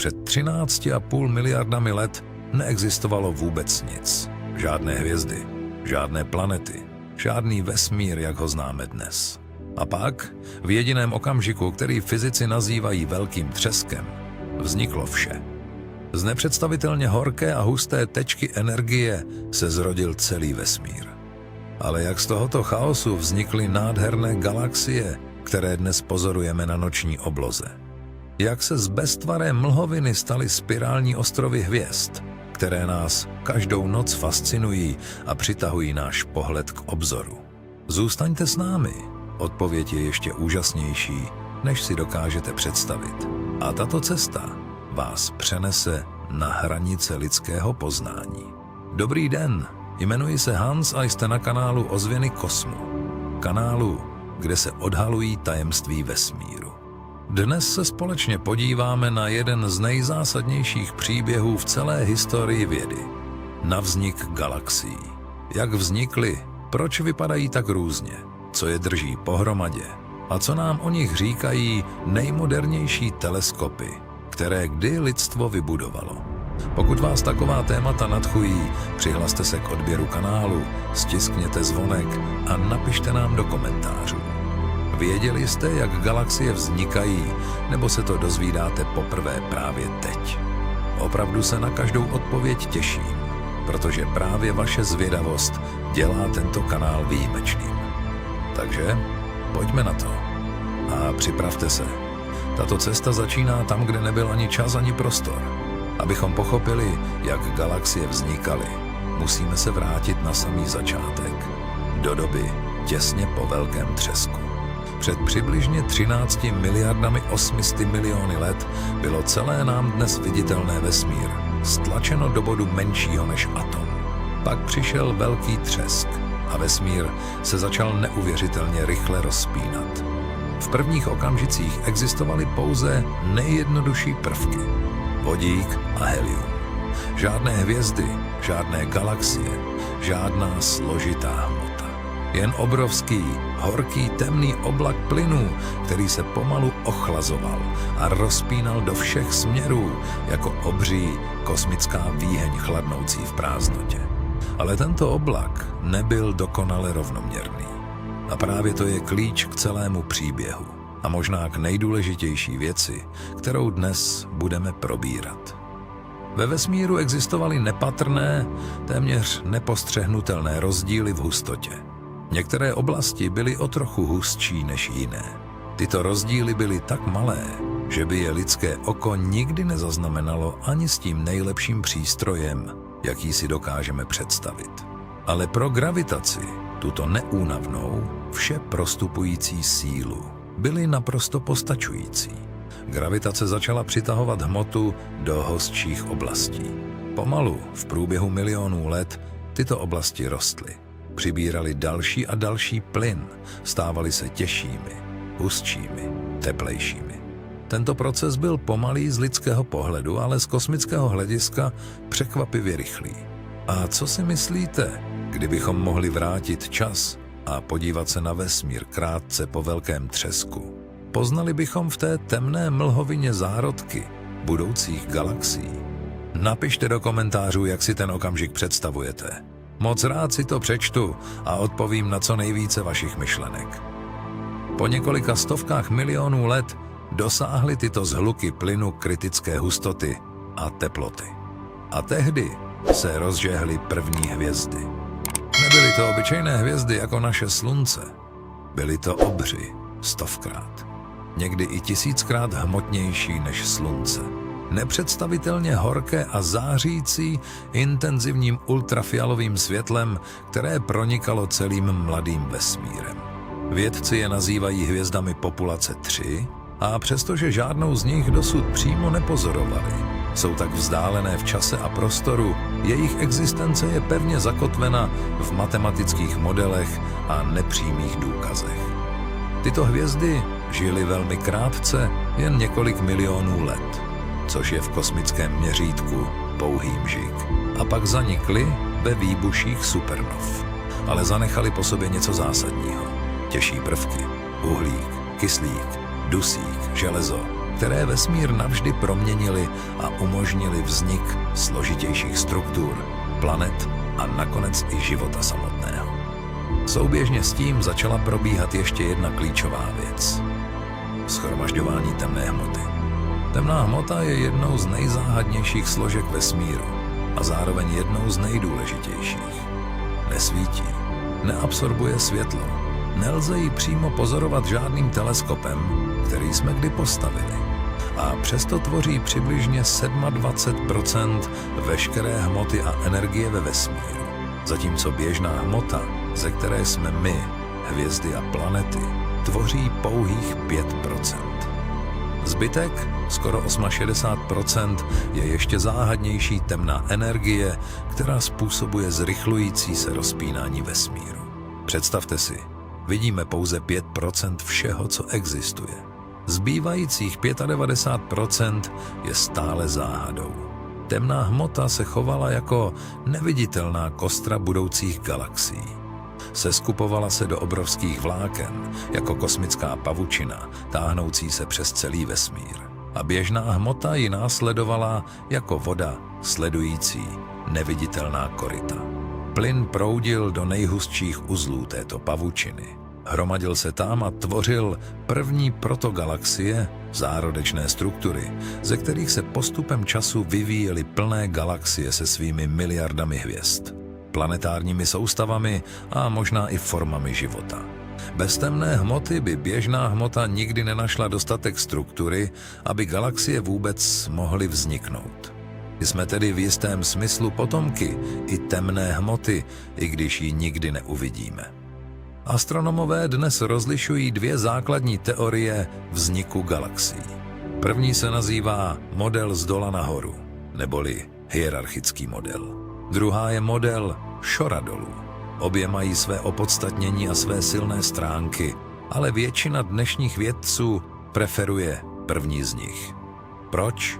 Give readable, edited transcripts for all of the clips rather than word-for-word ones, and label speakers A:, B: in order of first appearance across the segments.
A: Před 13,5 miliardami let neexistovalo vůbec nic. Žádné hvězdy, žádné planety, žádný vesmír, jak ho známe dnes. A pak, v jediném okamžiku, který fyzici nazývají velkým třeskem, vzniklo vše. Z nepředstavitelně horké a husté tečky energie se zrodil celý vesmír. Ale jak z tohoto chaosu vznikly nádherné galaxie, které dnes pozorujeme na noční obloze? Jak se z beztvaré mlhoviny staly spirální ostrovy hvězd, které nás každou noc fascinují a přitahují náš pohled k obzoru? Zůstaňte s námi. Odpověď je ještě úžasnější, než si dokážete představit. A tato cesta vás přenese na hranice lidského poznání. Dobrý den, jmenuji se Hans a jste na kanálu Ozvěny kosmu. Kanálu, kde se odhalují tajemství vesmíru. Dnes se společně podíváme na jeden z nejzásadnějších příběhů v celé historii vědy. Na vznik galaxií. Jak vznikly, proč vypadají tak různě, co je drží pohromadě a co nám o nich říkají nejmodernější teleskopy, které kdy lidstvo vybudovalo. Pokud vás taková témata nadchují, přihlaste se k odběru kanálu, stiskněte zvonek a napište nám do komentářů. Věděli jste, jak galaxie vznikají, nebo se to dozvídáte poprvé právě teď? Opravdu se na každou odpověď těším, protože právě vaše zvědavost dělá tento kanál výjimečným. Takže pojďme na to. A připravte se. Tato cesta začíná tam, kde nebyl ani čas, ani prostor. Abychom pochopili, jak galaxie vznikaly, musíme se vrátit na samý začátek. Do doby těsně po velkém třesku. Před přibližně 13 miliardami 800 miliony let bylo celé nám dnes viditelné vesmír stlačeno do bodu menšího než atom. Pak přišel velký třesk a vesmír se začal neuvěřitelně rychle rozpínat. V prvních okamžicích existovaly pouze nejjednodušší prvky. Vodík a helium. Žádné hvězdy, žádné galaxie, žádná složitá hmota. Jen obrovský, horký, temný oblak plynů, který se pomalu ochlazoval a rozpínal do všech směrů, jako obří kosmická výheň chladnoucí v prázdnotě. Ale tento oblak nebyl dokonale rovnoměrný. A právě to je klíč k celému příběhu a možná k nejdůležitější věci, kterou dnes budeme probírat. Ve vesmíru existovaly nepatrné, téměř nepostřehnutelné rozdíly v hustotě. Některé oblasti byly o trochu hustší než jiné. Tyto rozdíly byly tak malé, že by je lidské oko nikdy nezaznamenalo ani s tím nejlepším přístrojem, jaký si dokážeme představit. Ale pro gravitaci, tuto neúnavnou, vše prostupující sílu, byly naprosto postačující. Gravitace začala přitahovat hmotu do hostších oblastí. Pomalu, v průběhu milionů let, tyto oblasti rostly. Přibírali další a další plyn, stávaly se těžšími, hustšími, teplejšími. Tento proces byl pomalý z lidského pohledu, ale z kosmického hlediska překvapivě rychlý. A co si myslíte, kdybychom mohli vrátit čas a podívat se na vesmír krátce po velkém třesku? Poznali bychom v té temné mlhovině zárodky budoucích galaxií. Napište do komentářů, jak si ten okamžik představujete. Moc rád si to přečtu a odpovím na co nejvíce vašich myšlenek. Po několika stovkách milionů let dosáhly tyto zhluky plynu kritické hustoty a teploty. A tehdy se rozžehly první hvězdy. Nebyly to obyčejné hvězdy jako naše slunce. Byly to obři, 100krát. Někdy i 1000krát hmotnější než slunce. Nepředstavitelně horké a zářící intenzivním ultrafialovým světlem, které pronikalo celým mladým vesmírem. Vědci je nazývají hvězdami populace 3 a přestože žádnou z nich dosud přímo nepozorovali, jsou tak vzdálené v čase a prostoru, jejich existence je pevně zakotvena v matematických modelech a nepřímých důkazech. Tyto hvězdy žily velmi krátce, jen několik milionů let, což je v kosmickém měřítku pouhý mžik. A pak zanikly ve výbuších supernov. Ale zanechali po sobě něco zásadního. Těžší prvky, uhlík, kyslík, dusík, železo, které vesmír navždy proměnily a umožnily vznik složitějších struktur, planet a nakonec i života samotného. Souběžně s tím začala probíhat ještě jedna klíčová věc. Shromažďování temné hmoty. Temná hmota je jednou z nejzáhadnějších složek vesmíru a zároveň jednou z nejdůležitějších. Nesvítí, neabsorbuje světlo, nelze ji přímo pozorovat žádným teleskopem, který jsme kdy postavili. A přesto tvoří přibližně 27% veškeré hmoty a energie ve vesmíru. Zatímco běžná hmota, ze které jsme my, hvězdy a planety, tvoří pouhých 5%. Zbytek, skoro 68%, je ještě záhadnější temná energie, která způsobuje zrychlující se rozpínání vesmíru. Představte si, vidíme pouze 5% všeho, co existuje. Zbývajících 95% je stále záhadou. Temná hmota se chovala jako neviditelná kostra budoucích galaxií. Seskupovala se do obrovských vláken, jako kosmická pavučina, táhnoucí se přes celý vesmír. A běžná hmota ji následovala jako voda sledující neviditelná koryta. Plyn proudil do nejhustších uzlů této pavučiny. Hromadil se tam a tvořil první protogalaxie, zárodečné struktury, ze kterých se postupem času vyvíjely plné galaxie se svými miliardami hvězd, planetárními soustavami a možná i formami života. Bez temné hmoty by běžná hmota nikdy nenašla dostatek struktury, aby galaxie vůbec mohly vzniknout. Jsme tedy v jistém smyslu potomky i temné hmoty, i když ji nikdy neuvidíme. Astronomové dnes rozlišují dvě základní teorie vzniku galaxií. První se nazývá model zdola nahoru, neboli hierarchický model. Druhá je model šora dolů. Obě mají své opodstatnění a své silné stránky, ale většina dnešních vědců preferuje první z nich. Proč?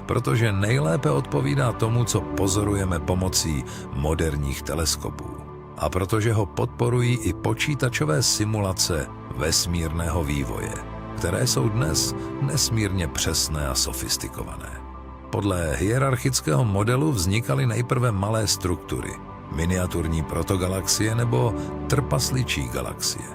A: Protože nejlépe odpovídá tomu, co pozorujeme pomocí moderních teleskopů. A protože ho podporují i počítačové simulace vesmírného vývoje, které jsou dnes nesmírně přesné a sofistikované. Podle hierarchického modelu vznikaly nejprve malé struktury, miniaturní protogalaxie nebo trpasličí galaxie.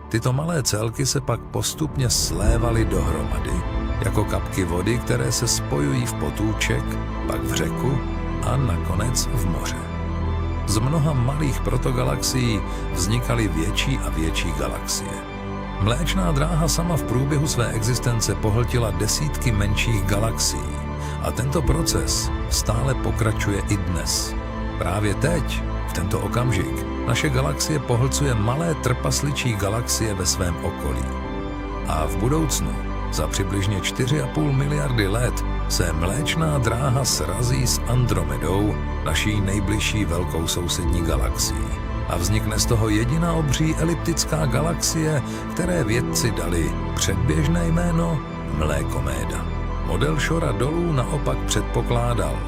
A: Tyto malé celky se pak postupně slévaly dohromady, jako kapky vody, které se spojují v potůček, pak v řeku a nakonec v moře. Z mnoha malých protogalaxií vznikaly větší a větší galaxie. Mléčná dráha sama v průběhu své existence pohltila desítky menších galaxií a tento proces stále pokračuje i dnes. Právě teď, v tento okamžik, naše galaxie pohlcuje malé trpasličí galaxie ve svém okolí. A v budoucnu, za přibližně 4,5 miliardy let, se Mléčná dráha srazí s Andromedou, naší nejbližší velkou sousední galaxií. A vznikne z toho jediná obří eliptická galaxie, které vědci dali předběžné jméno Mlékoméda. Model šora dolů naopak předpokládal,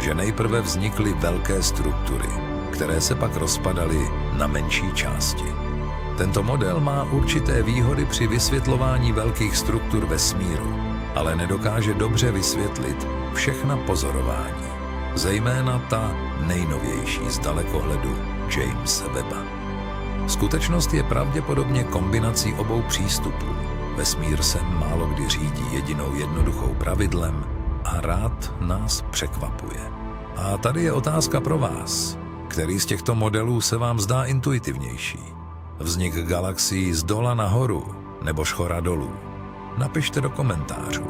A: že nejprve vznikly velké struktury, které se pak rozpadaly na menší části. Tento model má určité výhody při vysvětlování velkých struktur vesmíru, ale nedokáže dobře vysvětlit všechna pozorování, zejména ta nejnovější z dalekohledu Jamese Webba. Skutečnost je pravděpodobně kombinací obou přístupů. Vesmír se málo kdy řídí jedinou jednoduchou pravidlem a rád nás překvapuje. A tady je otázka pro vás. Který z těchto modelů se vám zdá intuitivnější? Vznik galaxií z dola nahoru nebo šchora dolů? Napište do komentářů.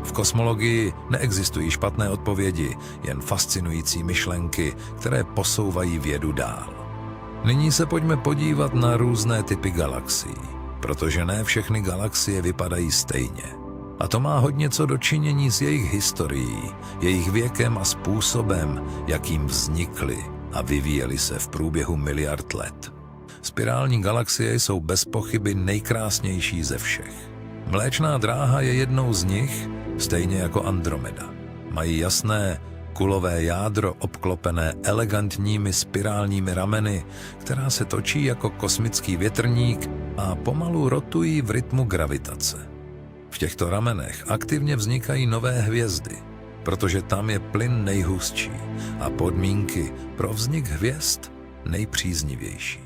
A: V kosmologii neexistují špatné odpovědi, jen fascinující myšlenky, které posouvají vědu dál. Nyní se pojďme podívat na různé typy galaxií, protože ne všechny galaxie vypadají stejně. A to má hodně co do činění s jejich historií, jejich věkem a způsobem, jakým vznikly a vyvíjely se v průběhu miliard let. Spirální galaxie jsou bez pochyby nejkrásnější ze všech. Mléčná dráha je jednou z nich, stejně jako Andromeda. Mají jasné, kulové jádro obklopené elegantními spirálními rameny, která se točí jako kosmický větrník a pomalu rotují v rytmu gravitace. V těchto ramenech aktivně vznikají nové hvězdy, protože tam je plyn nejhustší a podmínky pro vznik hvězd nejpříznivější.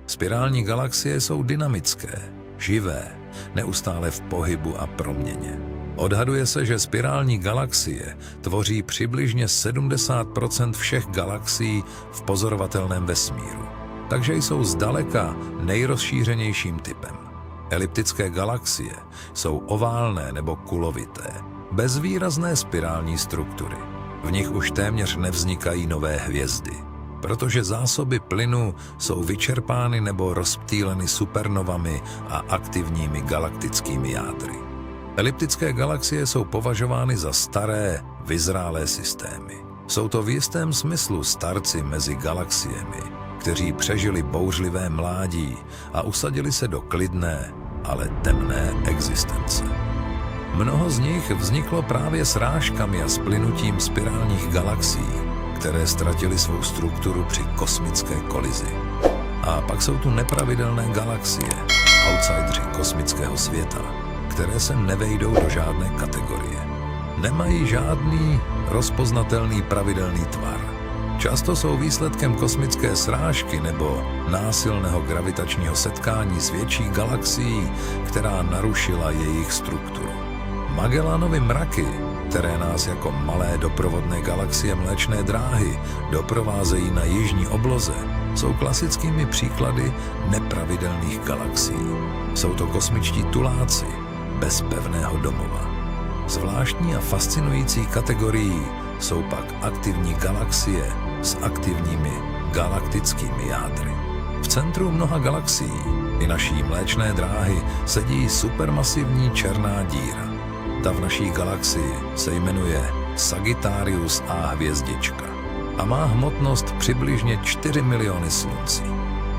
A: Spirální galaxie jsou dynamické, živé, neustále v pohybu a proměně. Odhaduje se, že spirální galaxie tvoří přibližně 70% všech galaxií v pozorovatelném vesmíru, takže jsou zdaleka nejrozšířenějším typem. Eliptické galaxie jsou oválné nebo kulovité, bez výrazné spirální struktury. V nich už téměř nevznikají nové hvězdy, protože zásoby plynu jsou vyčerpány nebo rozptýleny supernovami a aktivními galaktickými jádry. Eliptické galaxie jsou považovány za staré, vyzrálé systémy. Jsou to v jistém smyslu starci mezi galaxiemi, kteří přežili bouřlivé mládí a usadili se do klidné, ale temné existence. Mnoho z nich vzniklo právě srážkami a splynutím spirálních galaxií, které ztratily svou strukturu při kosmické kolizi. A pak jsou tu nepravidelné galaxie, outsideri kosmického světa, které se nevejdou do žádné kategorie. Nemají žádný rozpoznatelný pravidelný tvar. Často jsou výsledkem kosmické srážky nebo násilného gravitačního setkání s větší galaxií, která narušila jejich strukturu. Magellanovy mraky, které nás jako malé doprovodné galaxie Mléčné dráhy doprovázejí na jižní obloze, jsou klasickými příklady nepravidelných galaxií. Jsou to kosmičtí tuláci bez pevného domova. Zvláštní a fascinující kategorií jsou pak aktivní galaxie s aktivními galaktickými jádry. V centru mnoha galaxií i naší Mléčné dráhy sedí supermasivní černá díra. Ta v naší galaxii se jmenuje Sagittarius A hvězdička a má hmotnost přibližně 4 miliony sluncí.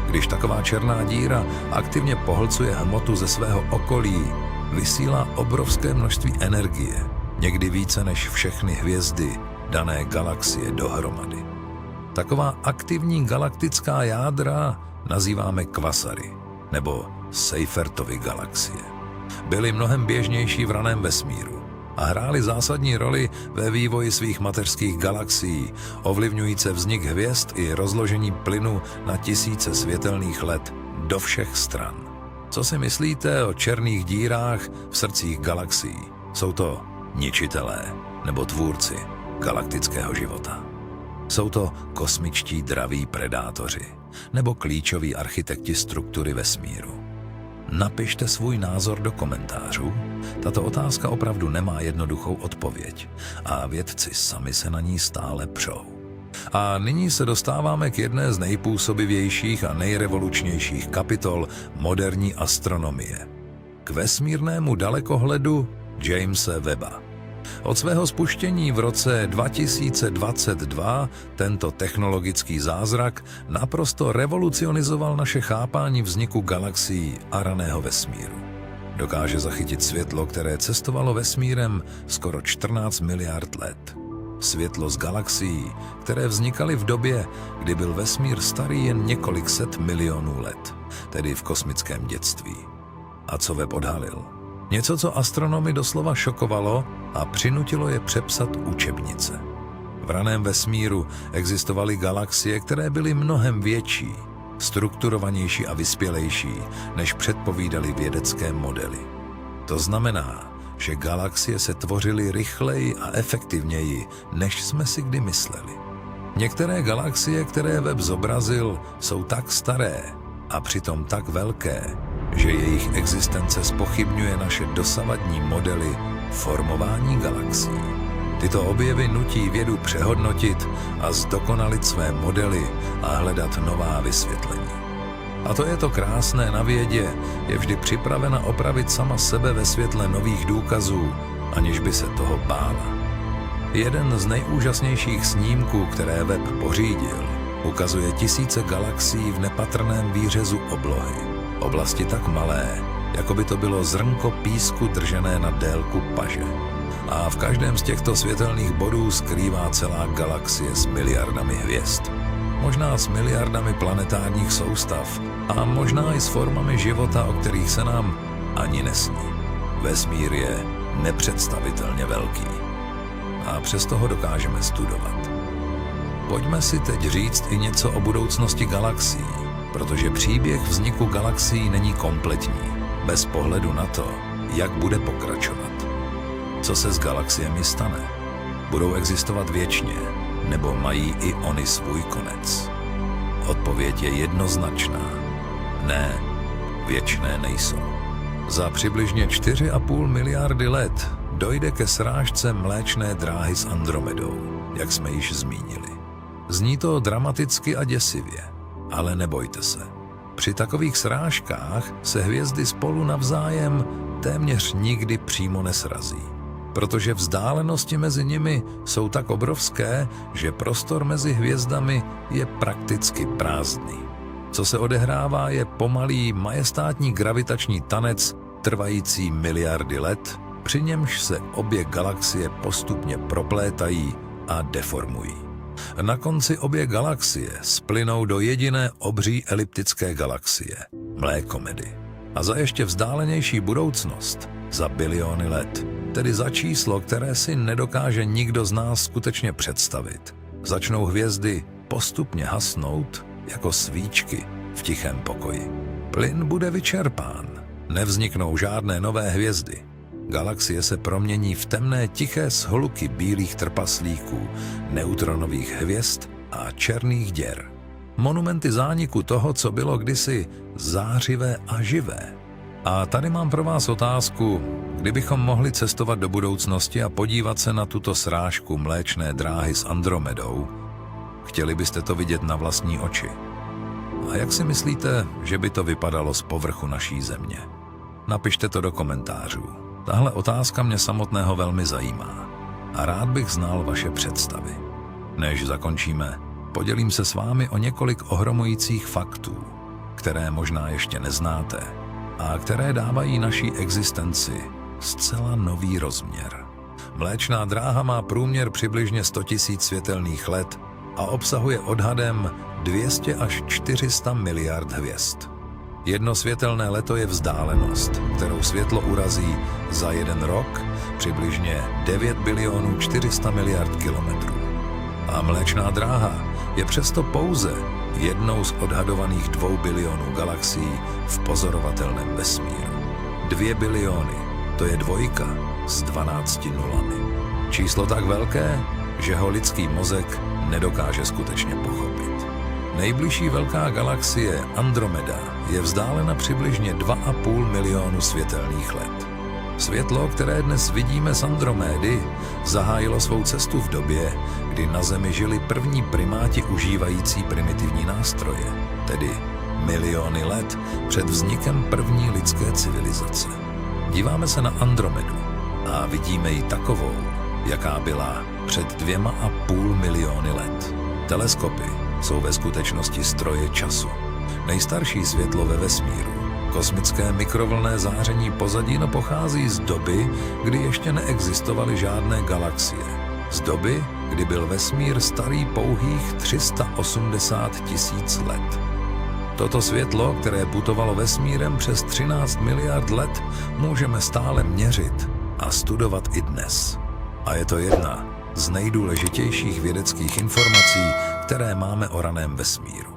A: Když taková černá díra aktivně pohlcuje hmotu ze svého okolí, vysílá obrovské množství energie, někdy více než všechny hvězdy dané galaxie dohromady. Taková aktivní galaktická jádra nazýváme kvasary nebo Seyfertovy galaxie. Byly mnohem běžnější v raném vesmíru a hrály zásadní roli ve vývoji svých mateřských galaxií, ovlivňující vznik hvězd i rozložení plynu na tisíce světelných let do všech stran. Co si myslíte o černých dírách v srdcích galaxií? Jsou to ničitelé nebo tvůrci galaktického života? Jsou to kosmičtí draví predátoři nebo klíčoví architekti struktury vesmíru? Napište svůj názor do komentářů. Tato otázka opravdu nemá jednoduchou odpověď a vědci sami se na ní stále přou. A nyní se dostáváme k jedné z nejpůsobivějších a nejrevolučnějších kapitol moderní astronomie. K vesmírnému dalekohledu Jamese Webba. Od svého spuštění v roce 2022 tento technologický zázrak naprosto revolucionizoval naše chápání vzniku galaxií a raného vesmíru. Dokáže zachytit světlo, které cestovalo vesmírem skoro 14 miliard let. Světlo z galaxií, které vznikaly v době, kdy byl vesmír starý jen několik set milionů let, tedy v kosmickém dětství. A co Webb odhalil? Něco, co astronomy doslova šokovalo a přinutilo je přepsat učebnice. V raném vesmíru existovaly galaxie, které byly mnohem větší, strukturovanější a vyspělejší, než předpovídaly vědecké modely. To znamená, že galaxie se tvořily rychleji a efektivněji, než jsme si kdy mysleli. Některé galaxie, které Webb zobrazil, jsou tak staré a přitom tak velké, že jejich existence zpochybňuje naše dosavadní modely formování galaxií. Tyto objevy nutí vědu přehodnotit a zdokonalit své modely a hledat nová vysvětlení. A to je to krásné na vědě, je vždy připravena opravit sama sebe ve světle nových důkazů, aniž by se toho bála. Jeden z nejúžasnějších snímků, které Webb pořídil, ukazuje tisíce galaxií v nepatrném výřezu oblohy. Oblasti tak malé, jako by to bylo zrnko písku držené na délku paže. A v každém z těchto světelných bodů skrývá celá galaxie s miliardami hvězd. Možná s miliardami planetárních soustav a možná i s formami života, o kterých se nám ani nesní. Vesmír je nepředstavitelně velký. A přesto ho dokážeme studovat. Pojďme si teď říct i něco o budoucnosti galaxií, protože příběh vzniku galaxií není kompletní, bez pohledu na to, jak bude pokračovat. Co se s galaxiemi stane? Budou existovat věčně, nebo mají i oni svůj konec? Odpověď je jednoznačná. Ne, věčné nejsou. Za přibližně 4,5 miliardy let dojde ke srážce Mléčné dráhy s Andromedou, jak jsme již zmínili. Zní to dramaticky a děsivě, ale nebojte se. Při takových srážkách se hvězdy spolu navzájem téměř nikdy přímo nesrazí, protože vzdálenosti mezi nimi jsou tak obrovské, že prostor mezi hvězdami je prakticky prázdný. Co se odehrává, je pomalý majestátní gravitační tanec trvající miliardy let, při němž se obě galaxie postupně proplétají a deformují. Na konci obě galaxie splynou do jediné obří eliptické galaxie, Mlékomedy. A za ještě vzdálenější budoucnost, za biliony let, tedy za číslo, které si nedokáže nikdo z nás skutečně představit, začnou hvězdy postupně hasnout jako svíčky v tichém pokoji. Plyn bude vyčerpán, nevzniknou žádné nové hvězdy. Galaxie se promění v temné tiché shluky bílých trpaslíků, neutronových hvězd a černých děr. Monumenty zániku toho, co bylo kdysi zářivé a živé. A tady mám pro vás otázku, kdybychom mohli cestovat do budoucnosti a podívat se na tuto srážku Mléčné dráhy s Andromedou, chtěli byste to vidět na vlastní oči? A jak si myslíte, že by to vypadalo z povrchu naší země? Napište to do komentářů. Tahle otázka mě samotného velmi zajímá a rád bych znal vaše představy. Než zakončíme, podělím se s vámi o několik ohromujících faktů, které možná ještě neznáte a které dávají naší existenci zcela nový rozměr. Mléčná dráha má průměr přibližně 100 000 světelných let a obsahuje odhadem 200 až 400 miliard hvězd. Jedno světelné leto je vzdálenost, kterou světlo urazí za 1 rok přibližně 9 bilionů 400 miliard kilometrů. A Mléčná dráha je přesto pouze jednou z odhadovaných 2 bilionů galaxií v pozorovatelném vesmíru. 2 biliony, to je 2 s 12 nulami. Číslo tak velké, že ho lidský mozek nedokáže skutečně pochopit. Nejbližší velká galaxie Andromeda je vzdálena přibližně 2,5 milionu světelných let. Světlo, které dnes vidíme z Andromédy, zahájilo svou cestu v době, kdy na Zemi žili první primáti užívající primitivní nástroje, tedy miliony let před vznikem první lidské civilizace. Díváme se na Andromedu a vidíme ji takovou, jaká byla před 2,5 miliony let. Teleskopy jsou ve skutečnosti stroje času. Nejstarší světlo ve vesmíru, kosmické mikrovlnné záření pozadí, pochází z doby, kdy ještě neexistovaly žádné galaxie. Z doby, kdy byl vesmír starý pouhých 380 000 let. Toto světlo, které putovalo vesmírem přes 13 miliard let, můžeme stále měřit a studovat i dnes. A je to jedna z nejdůležitějších vědeckých informací, které máme o raném vesmíru.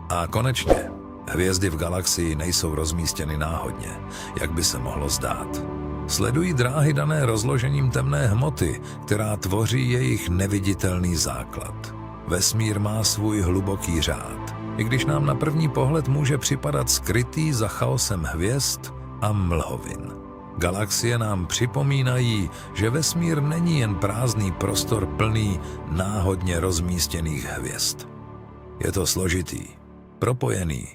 A: A konečně, hvězdy v galaxii nejsou rozmístěny náhodně, jak by se mohlo zdát. Sledují dráhy dané rozložením temné hmoty, která tvoří jejich neviditelný základ. Vesmír má svůj hluboký řád, i když nám na první pohled může připadat skrytý za chaosem hvězd a mlhovin. Galaxie nám připomínají, že vesmír není jen prázdný prostor plný náhodně rozmístěných hvězd. Je to složitý, propojený,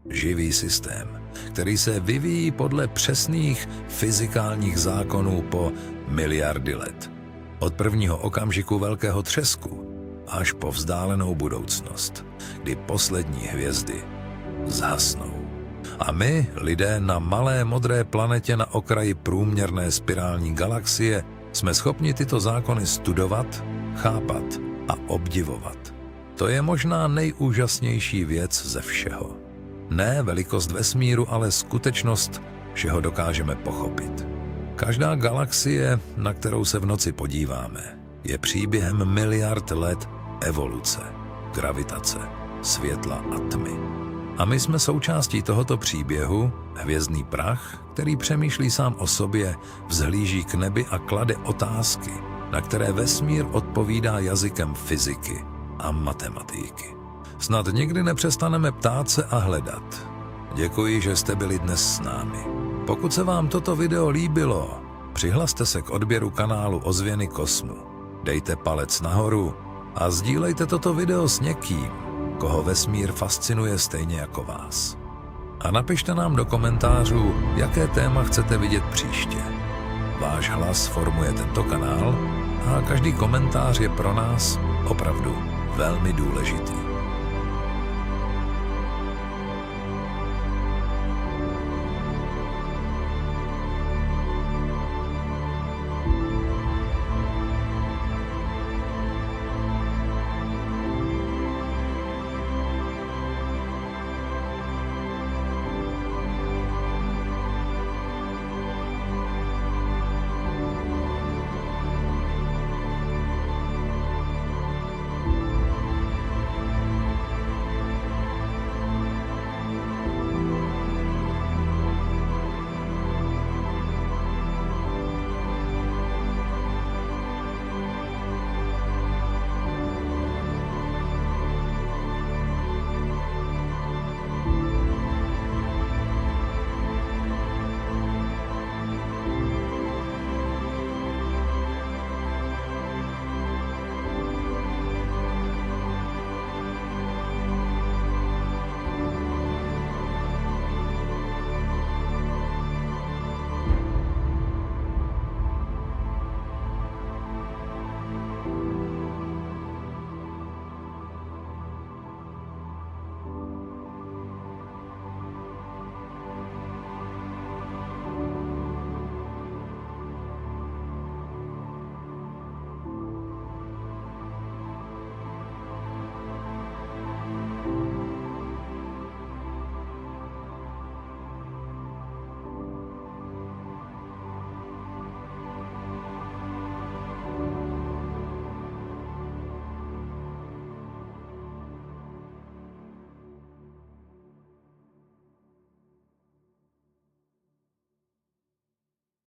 A: živý systém, který se vyvíjí podle přesných fyzikálních zákonů po miliardy let. Od prvního okamžiku velkého třesku až po vzdálenou budoucnost, kdy poslední hvězdy zhasnou. A my, lidé na malé modré planetě na okraji průměrné spirální galaxie, jsme schopni tyto zákony studovat, chápat a obdivovat. To je možná nejúžasnější věc ze všeho. Ne velikost vesmíru, ale skutečnost, že ho dokážeme pochopit. Každá galaxie, na kterou se v noci podíváme, je příběhem miliard let evoluce, gravitace, světla a tmy. A my jsme součástí tohoto příběhu, hvězdný prach, který přemýšlí sám o sobě, vzhlíží k nebi a klade otázky, na které vesmír odpovídá jazykem fyziky a matematiky. Snad nikdy nepřestaneme ptát se a hledat. Děkuji, že jste byli dnes s námi. Pokud se vám toto video líbilo, přihlaste se k odběru kanálu Ozvěny kosmu, dejte palec nahoru a sdílejte toto video s někým, koho vesmír fascinuje stejně jako vás. A napište nám do komentářů, jaké téma chcete vidět příště. Váš hlas formuje tento kanál a každý komentář je pro nás opravdu velmi důležitý.